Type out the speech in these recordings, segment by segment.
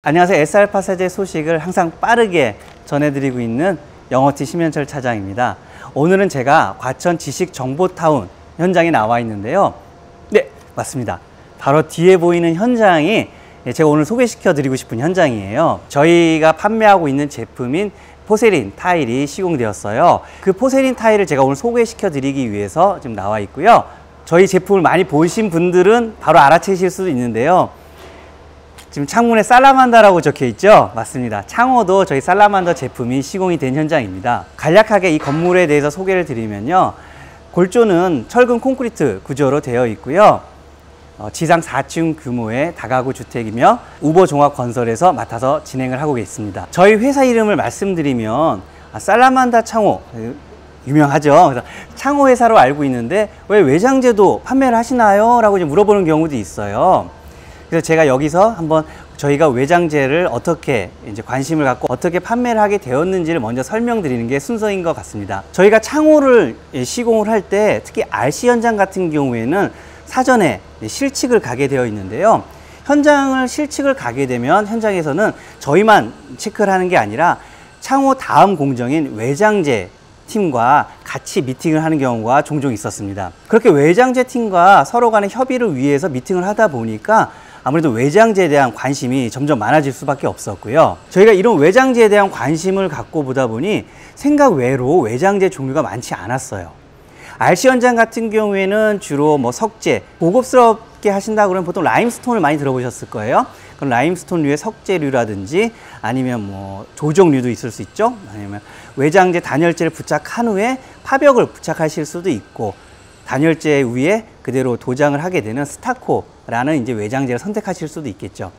안녕하세요. SR파사제 소식을 항상 빠르게 전해드리고 있는 영어티 심현철 차장입니다. 오늘은 제가 과천 지식정보타운 현장에 나와 있는데요. 네, 맞습니다. 바로 뒤에 보이는 현장이 제가 오늘 소개시켜 드리고 싶은 현장이에요. 저희가 판매하고 있는 제품인 포세린 타일이 시공되었어요. 그 포세린 타일을 제가 오늘 소개시켜 드리기 위해서 지금 나와 있고요. 저희 제품을 많이 보신 분들은 바로 알아채실 수도 있는데요. 지금 창문에 살라만다라고 적혀 있죠? 맞습니다. 창호도 저희 살라만다 제품이 시공이 된 현장입니다. 간략하게 이 건물에 대해서 소개를 드리면요. 골조는 철근 콘크리트 구조로 되어 있고요. 지상 4층 규모의 다가구 주택이며 우보종합건설에서 맡아서 진행을 하고 있습니다. 저희 회사 이름을 말씀드리면 살라만다 창호 유명하죠. 그래서 창호 회사로 알고 있는데 왜 외장재도 판매를 하시나요? 라고 물어보는 경우도 있어요. 그래서 제가 여기서 한번 저희가 외장재를 어떻게 이제 관심을 갖고 어떻게 판매를 하게 되었는지를 먼저 설명드리는 게 순서인 것 같습니다. 저희가 창호를 시공을 할 때 특히 RC 현장 같은 경우에는 사전에 실측을 가게 되어 있는데요. 현장을 실측을 가게 되면 현장에서는 저희만 체크를 하는 게 아니라 창호 다음 공정인 외장재 팀과 같이 미팅을 하는 경우가 종종 있었습니다. 그렇게 외장재 팀과 서로 간의 협의를 위해서 미팅을 하다 보니까 아무래도 외장재에 대한 관심이 점점 많아질 수밖에 없었고요. 저희가 이런 외장재에 대한 관심을 갖고 보다 보니 생각 외로 외장재 종류가 많지 않았어요. RC 현장 같은 경우에는 주로 석재, 고급스럽게 하신다 그러면 보통 라임스톤을 많이 들어보셨을 거예요. 그럼 라임스톤류의 석재류라든지 아니면 조정류도 있을 수 있죠. 아니면 외장재 단열재를 부착한 후에 파벽을 부착하실 수도 있고, 단열재 위에 그대로 도장을 하게 되는 스타코라는 이제 외장재를 선택하실 수도 있겠죠.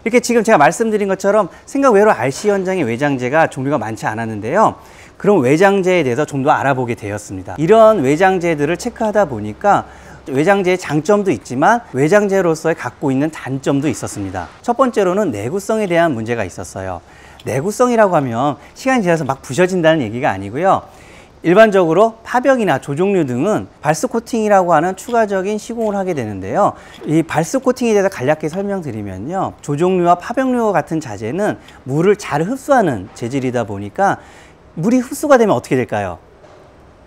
이렇게 지금 제가 말씀드린 것처럼 생각 외로 RC 현장의 외장재가 종류가 많지 않았는데요. 그런 외장재에 대해서 좀 더 알아보게 되었습니다. 이런 외장재들을 체크하다 보니까 외장재의 장점도 있지만 외장재로서의 갖고 있는 단점도 있었습니다. 첫 번째로는 내구성에 대한 문제가 있었어요. 내구성이라고 하면 시간이 지나서 막 부셔진다는 얘기가 아니고요. 일반적으로 파벽이나 조종류 등은 발스 코팅이라고 하는 추가적인 시공을 하게 되는데요. 이 발스 코팅에 대해서 간략히 설명드리면요. 조종류와 파벽류 같은 자재는 물을 잘 흡수하는 재질이다 보니까 물이 흡수가 되면 어떻게 될까요?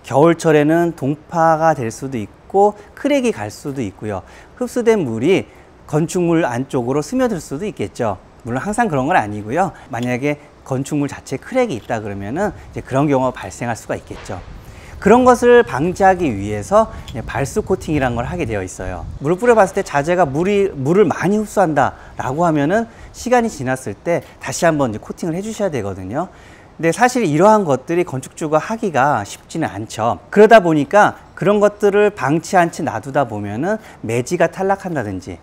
겨울철에는 동파가 될 수도 있고 크랙이 갈 수도 있고요. 흡수된 물이 건축물 안쪽으로 스며들 수도 있겠죠. 물론 항상 그런 건 아니고요. 만약에 건축물 자체에 크랙이 있다 그러면은 이제 그런 경우가 발생할 수가 있겠죠. 그런 것을 방지하기 위해서 발스 코팅이라는 걸 하게 되어 있어요. 물을 뿌려봤을 때 자재가 물을 많이 흡수한다 라고 하면은 시간이 지났을 때 다시 한번 이제 코팅을 해 주셔야 되거든요. 근데 사실 이러한 것들이 건축주가 하기가 쉽지는 않죠. 그러다 보니까 그런 것들을 방치 않지 놔두다 보면은 매지가 탈락한다든지,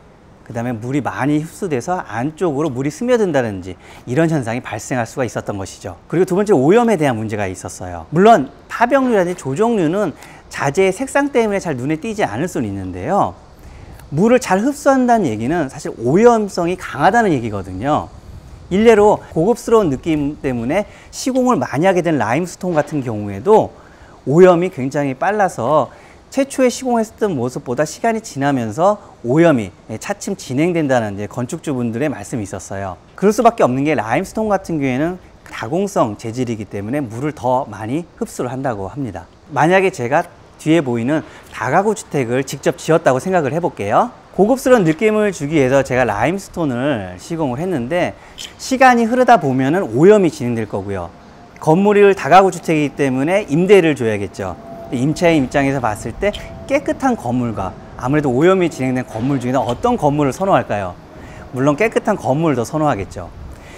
그 다음에 물이 많이 흡수돼서 안쪽으로 물이 스며든다든지 이런 현상이 발생할 수가 있었던 것이죠. 그리고 두 번째, 오염에 대한 문제가 있었어요. 물론 파벽류라든지 조종류는 자재의 색상 때문에 잘 눈에 띄지 않을 수는 있는데요. 물을 잘 흡수한다는 얘기는 사실 오염성이 강하다는 얘기거든요. 일례로 고급스러운 느낌 때문에 시공을 많이 하게 된 라임스톤 같은 경우에도 오염이 굉장히 빨라서 최초에 시공했던 모습보다 시간이 지나면서 오염이 차츰 진행된다는 이제 건축주분들의 말씀이 있었어요. 그럴 수밖에 없는 게 라임스톤 같은 경우에는 다공성 재질이기 때문에 물을 더 많이 흡수를 한다고 합니다. 만약에 제가 뒤에 보이는 다가구 주택을 직접 지었다고 생각을 해볼게요. 고급스러운 느낌을 주기 위해서 제가 라임스톤을 시공을 했는데 시간이 흐르다 보면은 오염이 진행될 거고요. 건물이 다가구 주택이기 때문에 임대를 줘야겠죠. 임차인 입장에서 봤을 때 깨끗한 건물과 아무래도 오염이 진행된 건물 중에는 어떤 건물을 선호할까요? 물론 깨끗한 건물을 더 선호하겠죠.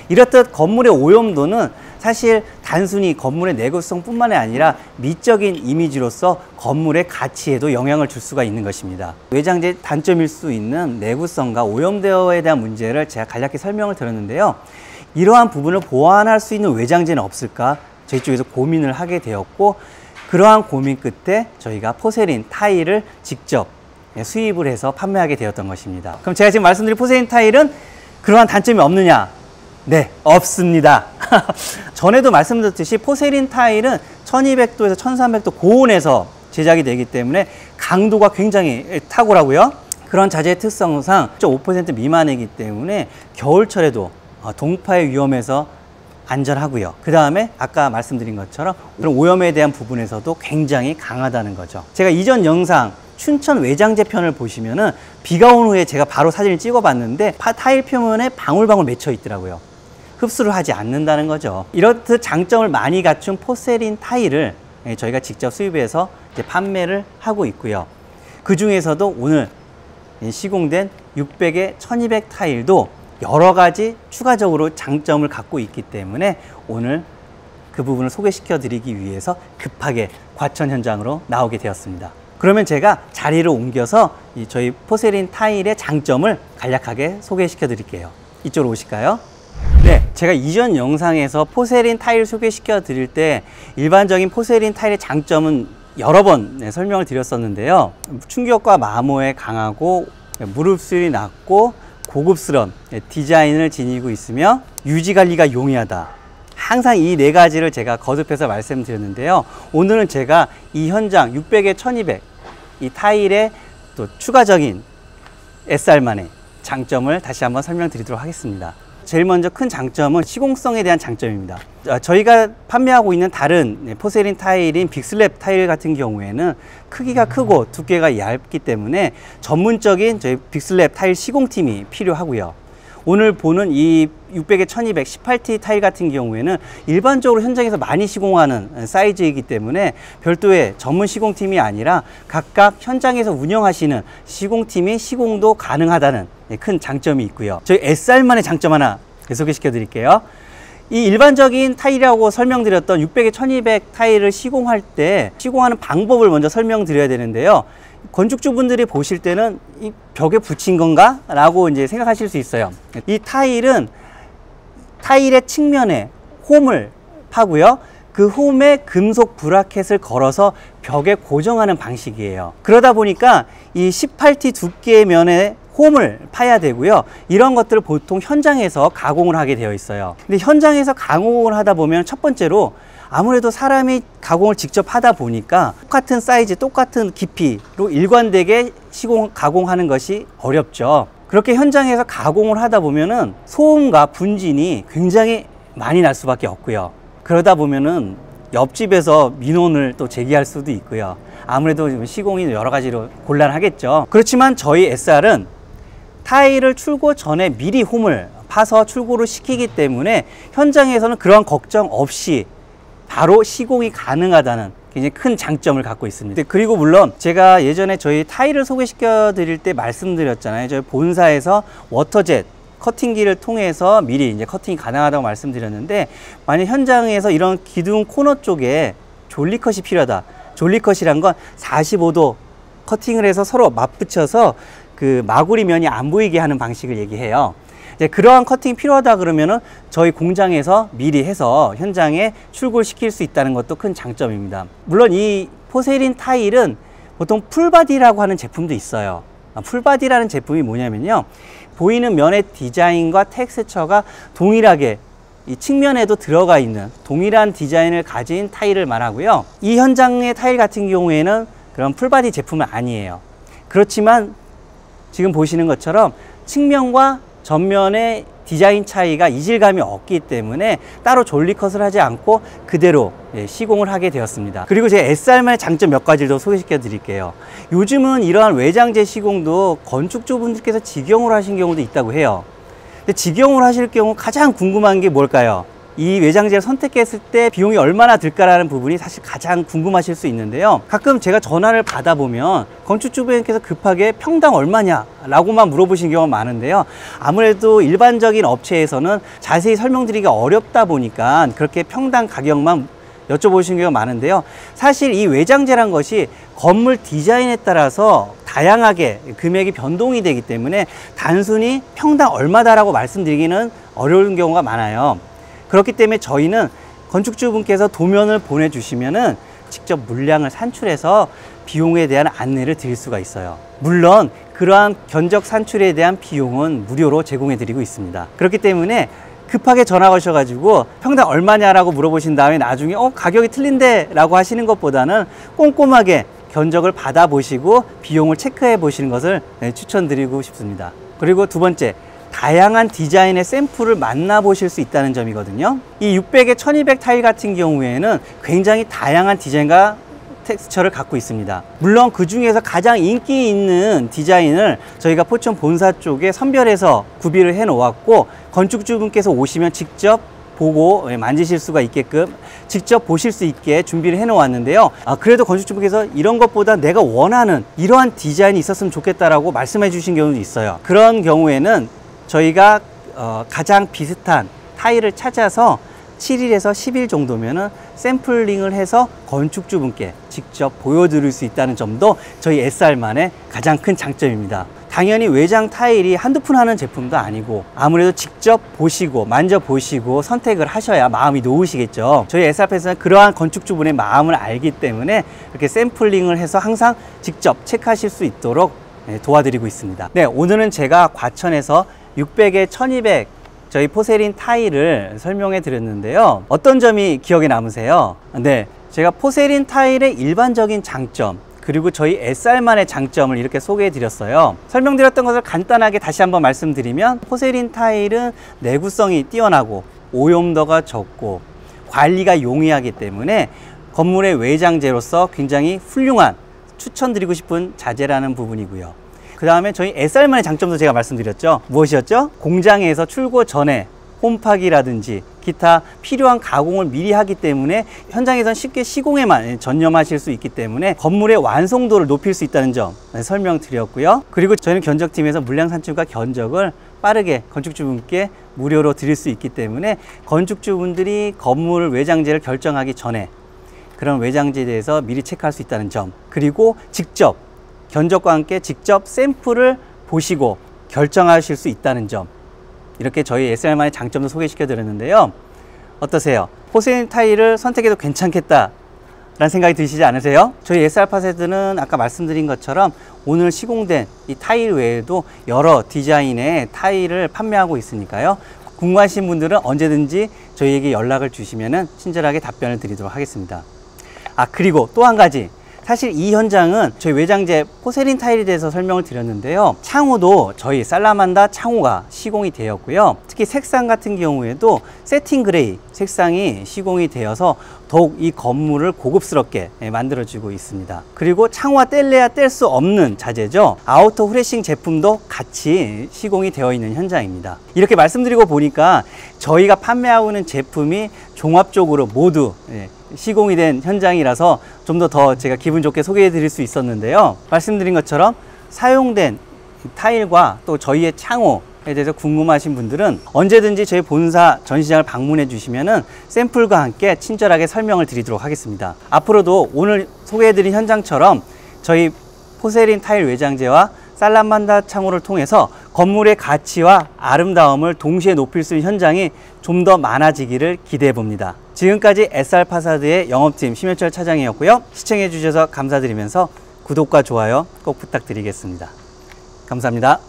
이렇듯 건물의 오염도는 사실 단순히 건물의 내구성 뿐만이 아니라 미적인 이미지로서 건물의 가치에도 영향을 줄 수가 있는 것입니다. 외장재 단점일 수 있는 내구성과 오염도에 대한 문제를 제가 간략히 설명을 드렸는데요. 이러한 부분을 보완할 수 있는 외장재는 없을까? 저희 쪽에서 고민을 하게 되었고, 그러한 고민 끝에 저희가 포세린 타일을 직접 수입을 해서 판매하게 되었던 것입니다. 그럼 제가 지금 말씀드린 포세린 타일은 그러한 단점이 없느냐? 네, 없습니다. 전에도 말씀드렸듯이 포세린 타일은 1200도에서 1300도 고온에서 제작이 되기 때문에 강도가 굉장히 탁월하고요. 그런 자재의 특성상 5% 미만이기 때문에 겨울철에도 동파의 위험에서 안전하고요. 그 다음에 아까 말씀드린 것처럼 그런 오염에 대한 부분에서도 굉장히 강하다는 거죠. 제가 이전 영상 춘천 외장재 편을 보시면은 비가 온 후에 제가 바로 사진을 찍어 봤는데 타일 표면에 방울방울 맺혀 있더라고요. 흡수를 하지 않는다는 거죠. 이렇듯 장점을 많이 갖춘 포세린 타일을 저희가 직접 수입해서 이제 판매를 하고 있고요. 그 중에서도 오늘 시공된 600에 1200 타일도 여러 가지 추가적으로 장점을 갖고 있기 때문에 오늘 그 부분을 소개시켜 드리기 위해서 급하게 과천 현장으로 나오게 되었습니다. 그러면 제가 자리를 옮겨서 저희 포세린 타일의 장점을 간략하게 소개시켜 드릴게요. 이쪽으로 오실까요? 네, 제가 이전 영상에서 포세린 타일 소개시켜 드릴 때 일반적인 포세린 타일의 장점은 여러 번 설명을 드렸었는데요. 충격과 마모에 강하고 무릎수율이 낮고 고급스러운 디자인을 지니고 있으며 유지관리가 용이하다. 항상 이 네 가지를 제가 거듭해서 말씀드렸는데요. 오늘은 제가 이 현장 600에 1200 이 타일의 또 추가적인 SR만의 장점을 다시 한번 설명드리도록 하겠습니다. 제일 먼저 큰 장점은 시공성에 대한 장점입니다. 저희가 판매하고 있는 다른 포세린 타일인 빅슬랩 타일 같은 경우에는 크기가 크고 두께가 얇기 때문에 전문적인 저희 빅슬랩 타일 시공팀이 필요하고요. 오늘 보는 이 600에 1200 18T 타일 같은 경우에는 일반적으로 현장에서 많이 시공하는 사이즈이기 때문에 별도의 전문 시공팀이 아니라 각각 현장에서 운영하시는 시공팀이 시공도 가능하다는 큰 장점이 있고요. 저희 SR만의 장점 하나 소개시켜 드릴게요. 이 일반적인 타일이라고 설명드렸던 600에 1200 타일을 시공할 때 시공하는 방법을 먼저 설명드려야 되는데요. 건축주분들이 보실 때는 이 벽에 붙인 건가? 라고 이제 생각하실 수 있어요. 이 타일은 타일의 측면에 홈을 파고요. 그 홈에 금속 브라켓을 걸어서 벽에 고정하는 방식이에요. 그러다 보니까 이 18T 두께의 면에 홈을 파야 되고요. 이런 것들을 보통 현장에서 가공을 하게 되어 있어요. 근데 현장에서 가공을 하다 보면 첫 번째로 아무래도 사람이 가공을 직접 하다 보니까 똑같은 사이즈, 똑같은 깊이로 일관되게 가공하는 것이 어렵죠. 그렇게 현장에서 가공을 하다 보면은 소음과 분진이 굉장히 많이 날 수밖에 없고요. 그러다 보면은 옆집에서 민원을 또 제기할 수도 있고요. 아무래도 시공이 여러 가지로 곤란하겠죠. 그렇지만 저희 SR은 타일을 출고 전에 미리 홈을 파서 출고를 시키기 때문에 현장에서는 그런 걱정 없이 바로 시공이 가능하다는 굉장히 큰 장점을 갖고 있습니다. 그리고 물론 제가 예전에 저희 타일을 소개시켜 드릴 때 말씀드렸잖아요. 저희 본사에서 워터젯 커팅기를 통해서 미리 이제 커팅이 가능하다고 말씀드렸는데, 만약 현장에서 이런 기둥 코너 쪽에 졸리컷이 필요하다. 졸리컷이란 건 45도 커팅을 해서 서로 맞붙여서 그 마구리 면이 안 보이게 하는 방식을 얘기해요. 이제 그러한 커팅이 필요하다 그러면은 저희 공장에서 미리 해서 현장에 출고를 시킬 수 있다는 것도 큰 장점입니다. 물론 이 포세린 타일은 보통 풀바디라고 하는 제품도 있어요. 풀바디라는 제품이 뭐냐면요, 보이는 면의 디자인과 텍스처가 동일하게 이 측면에도 들어가 있는 동일한 디자인을 가진 타일을 말하고요. 이 현장의 타일 같은 경우에는 그런 풀바디 제품은 아니에요. 그렇지만 지금 보시는 것처럼 측면과 전면의 디자인 차이가 이질감이 없기 때문에 따로 졸리컷을 하지 않고 그대로 시공을 하게 되었습니다. 그리고 제 SR만의 장점 몇 가지를 더 소개시켜 드릴게요. 요즘은 이러한 외장재 시공도 건축주분들께서 직영으로 하신 경우도 있다고 해요. 근데 직영으로 하실 경우 가장 궁금한 게 뭘까요? 이 외장재를 선택했을 때 비용이 얼마나 들까라는 부분이 사실 가장 궁금하실 수 있는데요. 가끔 제가 전화를 받아보면 건축주분께서 급하게 평당 얼마냐 라고만 물어보신 경우가 많은데요. 아무래도 일반적인 업체에서는 자세히 설명드리기가 어렵다 보니까 그렇게 평당 가격만 여쭤보신 경우가 많은데요. 사실 이 외장재란 것이 건물 디자인에 따라서 다양하게 금액이 변동이 되기 때문에 단순히 평당 얼마다라고 말씀드리기는 어려운 경우가 많아요. 그렇기 때문에 저희는 건축주분께서 도면을 보내주시면은 직접 물량을 산출해서 비용에 대한 안내를 드릴 수가 있어요. 물론 그러한 견적 산출에 대한 비용은 무료로 제공해 드리고 있습니다. 그렇기 때문에 급하게 전화 거셔가지고 평당 얼마냐라고 물어보신 다음에 나중에 가격이 틀린데 라고 하시는 것보다는 꼼꼼하게 견적을 받아보시고 비용을 체크해 보시는 것을 추천드리고 싶습니다. 그리고 두 번째, 다양한 디자인의 샘플을 만나보실 수 있다는 점이거든요. 이 600에 1200 타일 같은 경우에는 굉장히 다양한 디자인과 텍스처를 갖고 있습니다. 물론 그 중에서 가장 인기 있는 디자인을 저희가 포천 본사 쪽에 선별해서 구비를 해 놓았고, 건축주분께서 오시면 직접 보고 만지실 수가 있게끔 직접 보실 수 있게 준비를 해 놓았는데요. 그래도 건축주분께서 이런 것보다 내가 원하는 이러한 디자인이 있었으면 좋겠다라고 말씀해 주신 경우도 있어요. 그런 경우에는 저희가 가장 비슷한 타일을 찾아서 7일에서 10일 정도면은 샘플링을 해서 건축주분께 직접 보여드릴 수 있다는 점도 저희 SR만의 가장 큰 장점입니다. 당연히 외장 타일이 한두 푼 하는 제품도 아니고 아무래도 직접 보시고 만져보시고 선택을 하셔야 마음이 놓으시겠죠. 저희 SR패스는 그러한 건축주분의 마음을 알기 때문에 이렇게 샘플링을 해서 항상 직접 체크하실 수 있도록 도와드리고 있습니다. 네, 오늘은 제가 과천에서 600에 1200 저희 포세린 타일을 설명해 드렸는데요. 어떤 점이 기억에 남으세요? 네, 제가 포세린 타일의 일반적인 장점, 그리고 저희 SR만의 장점을 이렇게 소개해 드렸어요. 설명드렸던 것을 간단하게 다시 한번 말씀드리면, 포세린 타일은 내구성이 뛰어나고 오염도가 적고 관리가 용이하기 때문에 건물의 외장재로서 굉장히 훌륭한, 추천드리고 싶은 자재라는 부분이고요. 그 다음에 저희 SR만의 장점도 제가 말씀드렸죠. 무엇이었죠? 공장에서 출고 전에 홈파기라든지 기타 필요한 가공을 미리 하기 때문에 현장에선 쉽게 시공에만 전념하실 수 있기 때문에 건물의 완성도를 높일 수 있다는 점 설명드렸고요. 그리고 저희는 견적팀에서 물량 산출과 견적을 빠르게 건축주분께 무료로 드릴 수 있기 때문에 건축주분들이 건물 외장재를 결정하기 전에 그런 외장재에 대해서 미리 체크할 수 있다는 점, 그리고 직접 견적과 함께 직접 샘플을 보시고 결정하실 수 있다는 점, 이렇게 저희 SR만의 장점도 소개시켜 드렸는데요. 어떠세요? 포세린 타일을 선택해도 괜찮겠다 라는 생각이 드시지 않으세요? 저희 SR파세드는 아까 말씀드린 것처럼 오늘 시공된 이 타일 외에도 여러 디자인의 타일을 판매하고 있으니까요. 궁금하신 분들은 언제든지 저희에게 연락을 주시면 친절하게 답변을 드리도록 하겠습니다. 그리고 또 한 가지, 사실 이 현장은 저희 외장재 포세린 타일에 대해서 설명을 드렸는데요. 창호도 저희 살라만다 창호가 시공이 되었고요. 특히 색상 같은 경우에도 세팅 그레이 색상이 시공이 되어서 더욱 이 건물을 고급스럽게 만들어지고 있습니다. 그리고 창호와 뗄래야 뗄 수 없는 자재죠. 아우터 후레싱 제품도 같이 시공이 되어 있는 현장입니다. 이렇게 말씀드리고 보니까 저희가 판매하고 있는 제품이 종합적으로 모두 시공이 된 현장이라서 좀 더 제가 기분 좋게 소개해 드릴 수 있었는데요. 말씀드린 것처럼 사용된 타일과 또 저희의 창호에 대해서 궁금하신 분들은 언제든지 저희 본사 전시장을 방문해 주시면은 샘플과 함께 친절하게 설명을 드리도록 하겠습니다. 앞으로도 오늘 소개해 드린 현장처럼 저희 포세린 타일 외장재와 살라만다 창호를 통해서 건물의 가치와 아름다움을 동시에 높일 수 있는 현장이 좀 더 많아지기를 기대해 봅니다. 지금까지 SR파사드의 영업팀 심현철 차장이었고요. 시청해 주셔서 감사드리면서 구독과 좋아요 꼭 부탁드리겠습니다. 감사합니다.